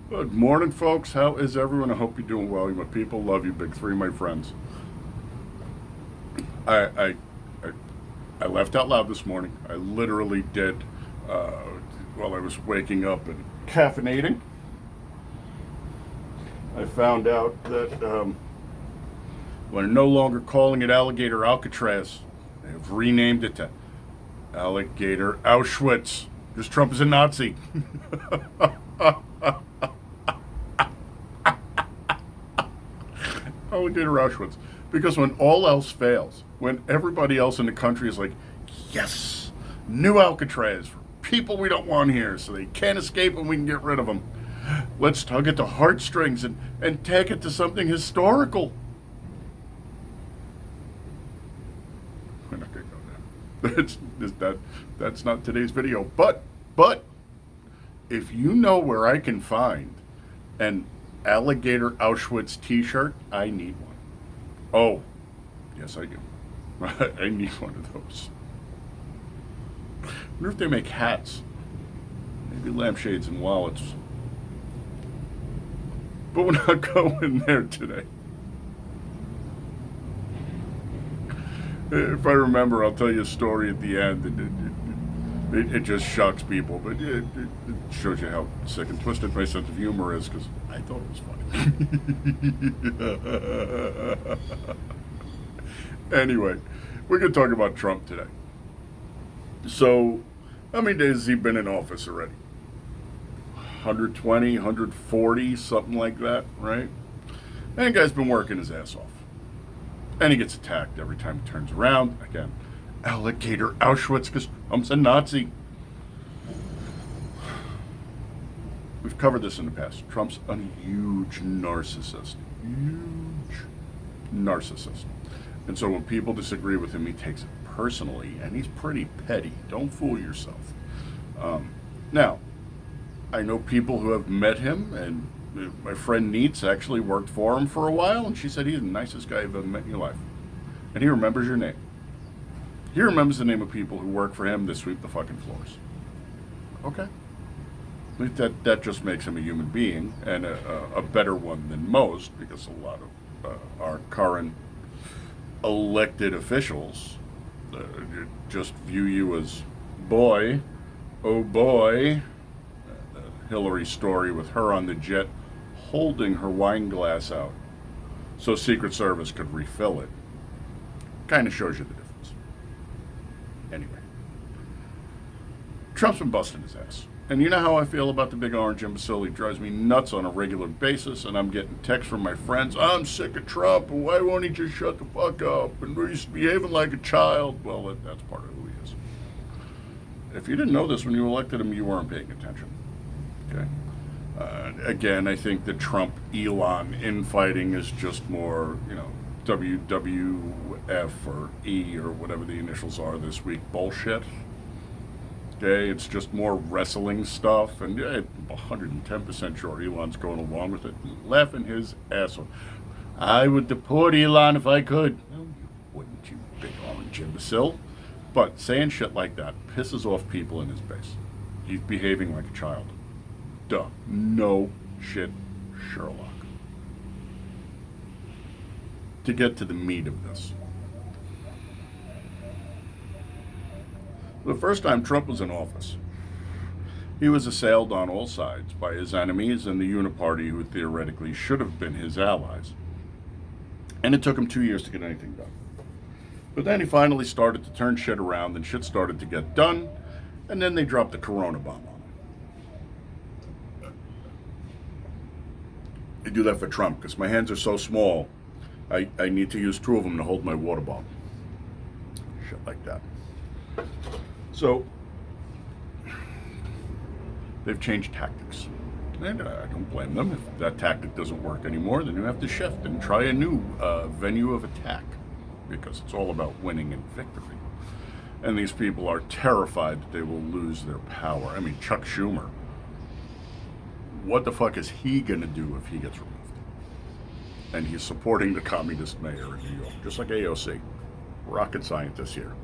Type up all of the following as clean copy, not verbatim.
Good morning, folks. How is everyone? I hope you're doing well. You my people. Love you, big three, my friends. I I, I, I laughed out loud this morning. I literally did uh, while I was waking up and caffeinating. I found out that we're no longer calling it Alligator Alcatraz. They've renamed it to Alligator Auschwitz because Trump is a Nazi. Alligator Auschwitz. Because when all else fails, when everybody else in the country is like, yes, new Alcatraz for people we don't want here so they can't escape and we can get rid of them. Let's tug at the heartstrings and take it to something historical. We're not going to go there. That's not today's video. But if you know where I can find an Alligator Auschwitz t-shirt, I need one. Oh, yes, I do. I need one of those. I wonder if they make hats. Maybe lampshades and wallets. But we're not going there today. If I remember, I'll tell you a story at the end. It just shocks people, but it shows you how sick and twisted my sense of humor is, because I thought it was funny. Anyway, we're going to talk about Trump today. So, how many days has he been in office already? 120, 140, something like that, right? And the guy's been working his ass off. And he gets attacked every time he turns around. Again, Alligator Auschwitz because Trump's a Nazi. We've covered this in the past. Trump's a huge narcissist. Huge narcissist. And so when people disagree with him, he takes it personally, and he's pretty petty. Don't fool yourself. Now, I know people who have met him, and my friend Neats actually worked for him for a while, and she said he's the nicest guy you've ever met in your life. And he remembers your name. He remembers the name of people who work for him to sweep the fucking floors. Okay? That just makes him a human being, and a better one than most, because a lot of our current elected officials just view you as boy, oh boy. The Hillary story with her on the jet holding her wine glass out so Secret Service could refill it kind of shows you the difference. Anyway, Trump's been busting his ass. And you know how I feel about the big orange imbecile. He drives me nuts on a regular basis, and I'm getting texts from my friends. I'm sick of Trump, and why won't he just shut the fuck up? And he's behaving like a child. Well, that's part of who he is. If you didn't know this when you elected him, you weren't paying attention. Okay? Again, I think the Trump-Elon infighting is just more, WWF or E or whatever the initials are this week bullshit. Okay, it's just more wrestling stuff, and I'm 110% sure Elon's going along with it, laughing his ass off. I would deport Elon if I could. No, you wouldn't, you big orange imbecile. But saying shit like that pisses off people in his base. He's behaving like a child. Duh. No shit, Sherlock. To get to the meat of this. The first time Trump was in office, he was assailed on all sides by his enemies and the Uniparty, who theoretically should have been his allies. And it took him 2 years to get anything done. But then he finally started to turn shit around, and shit started to get done, and then they dropped the Corona bomb on him. They do that for Trump, because my hands are so small, I need to use two of them to hold my water bottle. Shit like that. So, they've changed tactics. And I don't blame them. If that tactic doesn't work anymore, then you have to shift and try a new venue of attack, because it's all about winning and victory. And these people are terrified that they will lose their power. I mean, Chuck Schumer, what the fuck is he going to do if he gets removed? And he's supporting the communist mayor in New York, just like AOC. Rocket scientist here.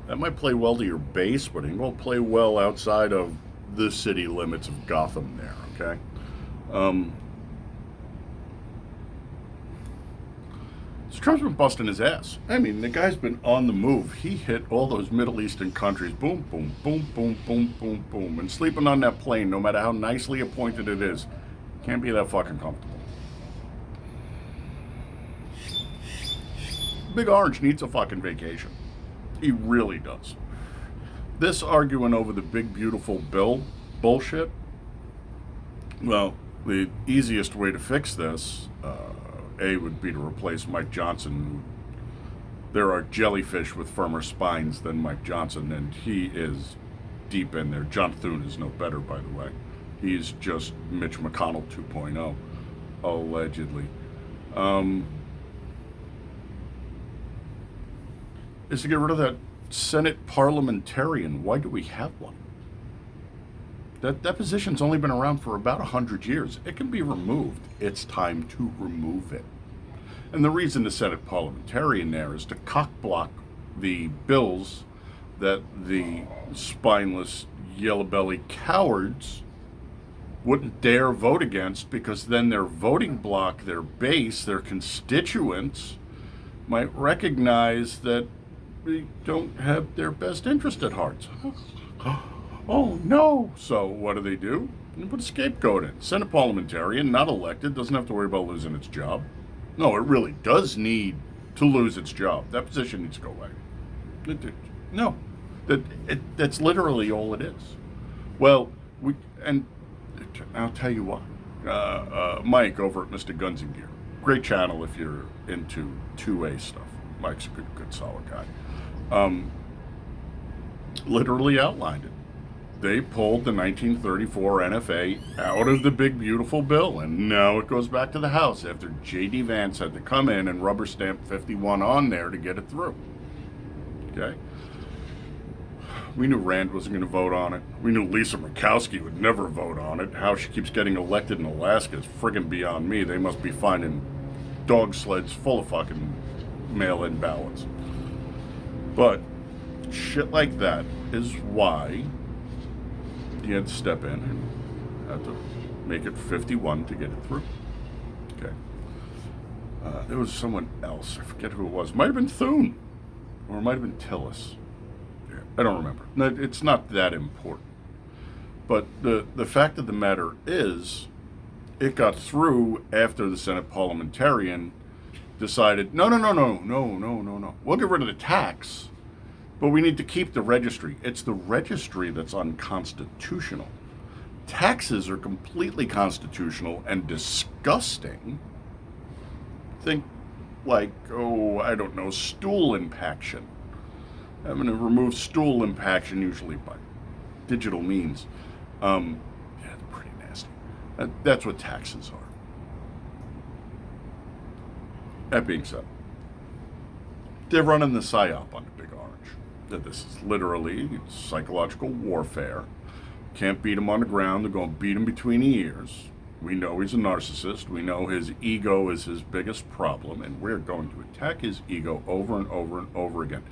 That might play well to your base, but it won't play well outside of the city limits of Gotham there, okay? Um, so Trump's been busting his ass. I mean, the guy's been on the move. He hit all those Middle Eastern countries. Boom, boom, boom, boom, boom, boom, boom. And sleeping on that plane, no matter how nicely appointed it is, can't be that fucking comfortable. Big Orange needs a fucking vacation. He really does. This arguing over the big beautiful bill bullshit, well, the easiest way to fix this, would be to replace Mike Johnson. There are jellyfish with firmer spines than Mike Johnson, and he is deep in there. John Thune is no better, by the way. He's just Mitch McConnell 2.0, allegedly. Is to get rid of that Senate parliamentarian. Why do we have one? That position's only been around for about 100 years. It can be removed. It's time to remove it. And the reason the Senate parliamentarian there is to cock-block the bills that the spineless, yellow-belly cowards wouldn't dare vote against, because then their voting bloc, their base, their constituents might recognize that we don't have their best interest at heart. Oh no! So what do? They put a scapegoat in. Senate parliamentarian, not elected, doesn't have to worry about losing its job. No, it really does need to lose its job. That position needs to go away. No, that's literally all it is. Well, I'll tell you what. Mike over at Mr. Guns and Gear, great channel if you're into 2A stuff. Mike's a good solid guy. Literally outlined it. They pulled the 1934 NFA out of the big beautiful bill, and now it goes back to the House after J.D. Vance had to come in and rubber stamp 51 on there to get it through. Okay? We knew Rand wasn't going to vote on it. We knew Lisa Murkowski would never vote on it. How she keeps getting elected in Alaska is friggin' beyond me. They must be finding dog sleds full of fucking mail-in ballots. But shit like that is why you had to step in and had to make it 51 to get it through. Okay. There was someone else. I forget who it was. Might have been Thune. Or it might have been Tillis. Yeah, I don't remember. No, it's not that important. But the fact of the matter is, it got through after the Senate parliamentarian decided, no. We'll get rid of the tax, but we need to keep the registry. It's the registry that's unconstitutional. Taxes are completely constitutional and disgusting. Think like, I don't know, stool impaction. I'm going to remove stool impaction usually by digital means. Yeah, they're pretty nasty. That's what taxes are. That being said, they're running the PSYOP on the Big Orange. That this is literally psychological warfare. Can't beat him on the ground. They're going to beat him between the ears. We know he's a narcissist. We know his ego is his biggest problem, and we're going to attack his ego over and over and over again.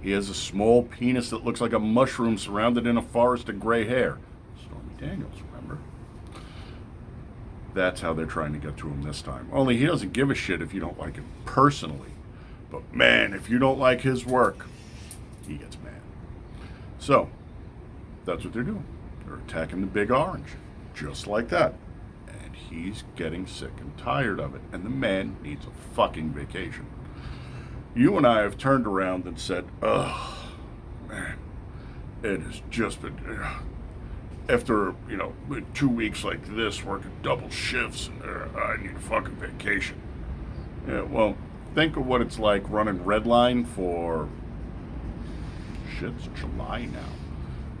He has a small penis that looks like a mushroom surrounded in a forest of gray hair. Stormy Daniels, remember? That's how they're trying to get to him this time. Only he doesn't give a shit if you don't like him personally. But man, if you don't like his work, he gets mad. So, that's what they're doing. They're attacking the Big Orange. Just like that. And he's getting sick and tired of it. And the man needs a fucking vacation. You and I have turned around and said, oh, man, it has just been... After, 2 weeks like this, working double shifts, I need a fucking vacation. Yeah, well, think of what it's like running Redline for... It's July now.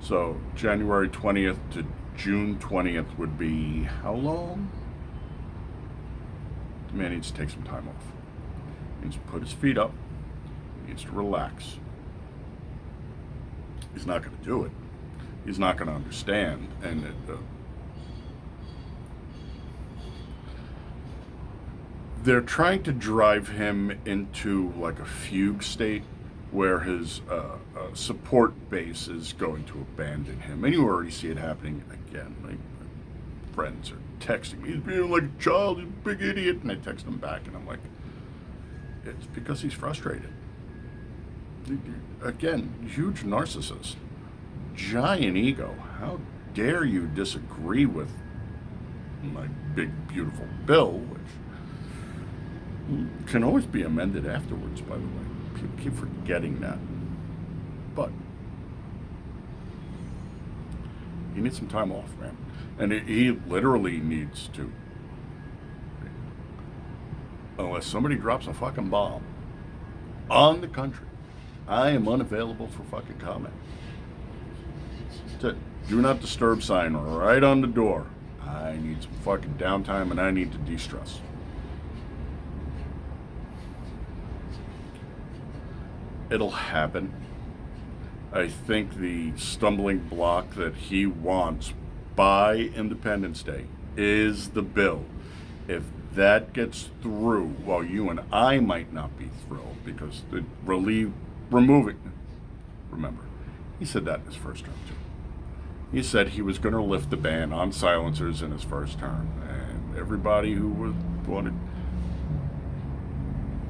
So, January 20th to June 20th would be how long? The man needs to take some time off. He needs to put his feet up. He needs to relax. He's not going to do it. He's not going to understand. And they're trying to drive him into like a fugue state where his support base is going to abandon him. And you already see it happening again. Like, friends are texting me, he's being like a child, he's a big idiot. And I text him back, and I'm like, it's because he's frustrated. Again, huge narcissist, giant ego. How dare you disagree with my big, beautiful bill, which can always be amended afterwards, by the way. People keep forgetting that. But he needs some time off, man. And he literally needs to. Unless somebody drops a fucking bomb on the country, I am unavailable for fucking comment. That's it. Do not disturb sign right on the door. I need some fucking downtime, and I need to de-stress. It'll happen. I think the stumbling block that he wants by Independence Day is the bill. If that gets through, well, you and I might not be thrilled because the removing, remember, he said that in his first term too. He said he was going to lift the ban on silencers in his first term, and everybody who wanted,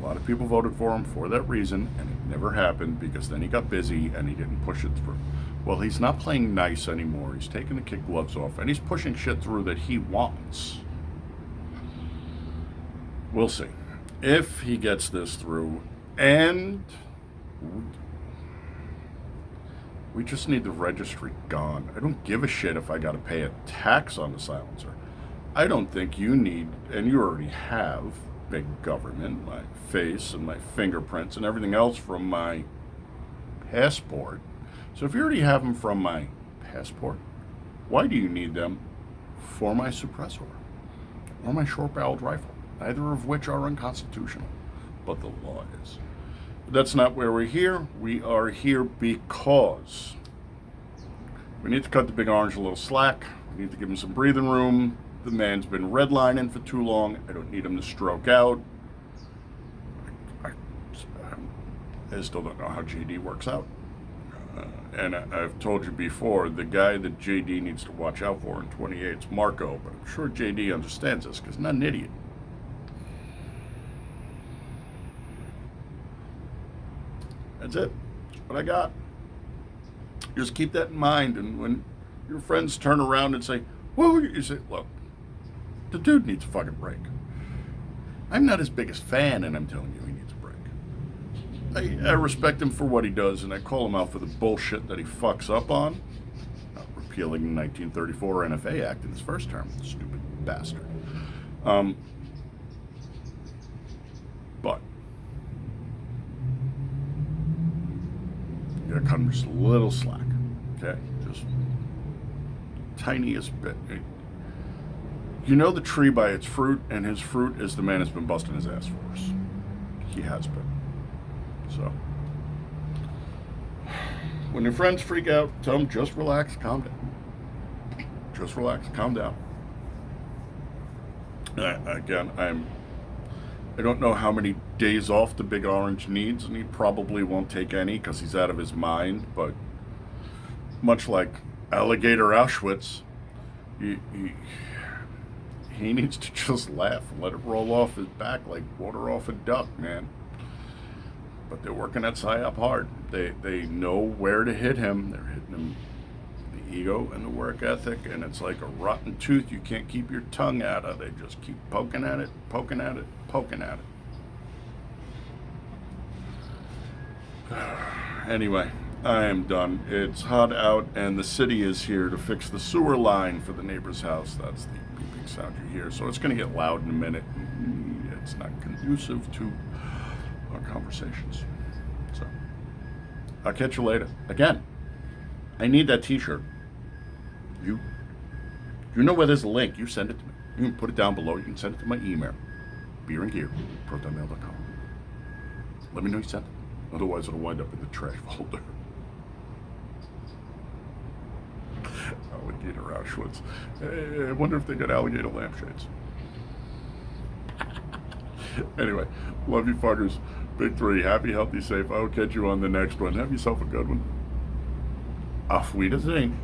a lot of people voted for him for that reason, and it never happened because then he got busy and he didn't push it through. Well, he's not playing nice anymore. He's taking the kid gloves off, and he's pushing shit through that he wants. We'll see if he gets this through, and we just need the registry gone. I don't give a shit if I got to pay a tax on the silencer. I don't think you need, and you already have, big government, my face and my fingerprints and everything else from my passport. So if you already have them from my passport, why do you need them for my suppressor or my short-barreled rifle? Neither of which are unconstitutional, but the law is. But that's not where we're here. We are here because we need to cut the big orange a little slack. We need to give him some breathing room. The man's been redlining for too long. I don't need him to stroke out. I still don't know how JD works out. And I've told you before, the guy that JD needs to watch out for in 28 is Marco, but I'm sure JD understands this because he's not an idiot. That's it. That's what I got. Just keep that in mind, and when your friends turn around and say, well, you say, look, the dude needs a fucking break. I'm not his biggest fan, and I'm telling you he needs a break. I respect him for what he does, and I call him out for the bullshit that he fucks up on. Not repealing the 1934 NFA Act in his first term. Stupid bastard. But you gotta cut him just a little slack, okay? Just tiniest bit. You know the tree by its fruit, and his fruit is the man that's been busting his ass for us. He has been. So, when your friends freak out, tell them just relax, calm down. Just relax, calm down. Again, I don't know how many days off the Big Orange needs, and he probably won't take any because he's out of his mind, but much like Alligator Auschwitz, he needs to just laugh and let it roll off his back like water off a duck, man. But they're working that PSYOP hard. They know where to hit him. They're hitting him the ego and the work ethic, and it's like a rotten tooth you can't keep your tongue out of. They just keep poking at it, poking at it, poking at it. Anyway, I am done. It's hot out, and the city is here to fix the sewer line for the neighbor's house. That's the beeping sound you hear. So it's going to get loud in a minute. It's not conducive to our conversations. So I'll catch you later. Again, I need that t-shirt. You know where there's a link. You send it to me. You can put it down below. You can send it to my email. beerandgear@protonmail.com. Let me know you sent it. Otherwise it'll wind up in the trash folder. Alligator Auschwitz. I wonder if they got alligator lampshades. Anyway, love you fuckers. Big 3. Happy, healthy, safe. I'll catch you on the next one. Have yourself a good one. Auf Wiedersehen.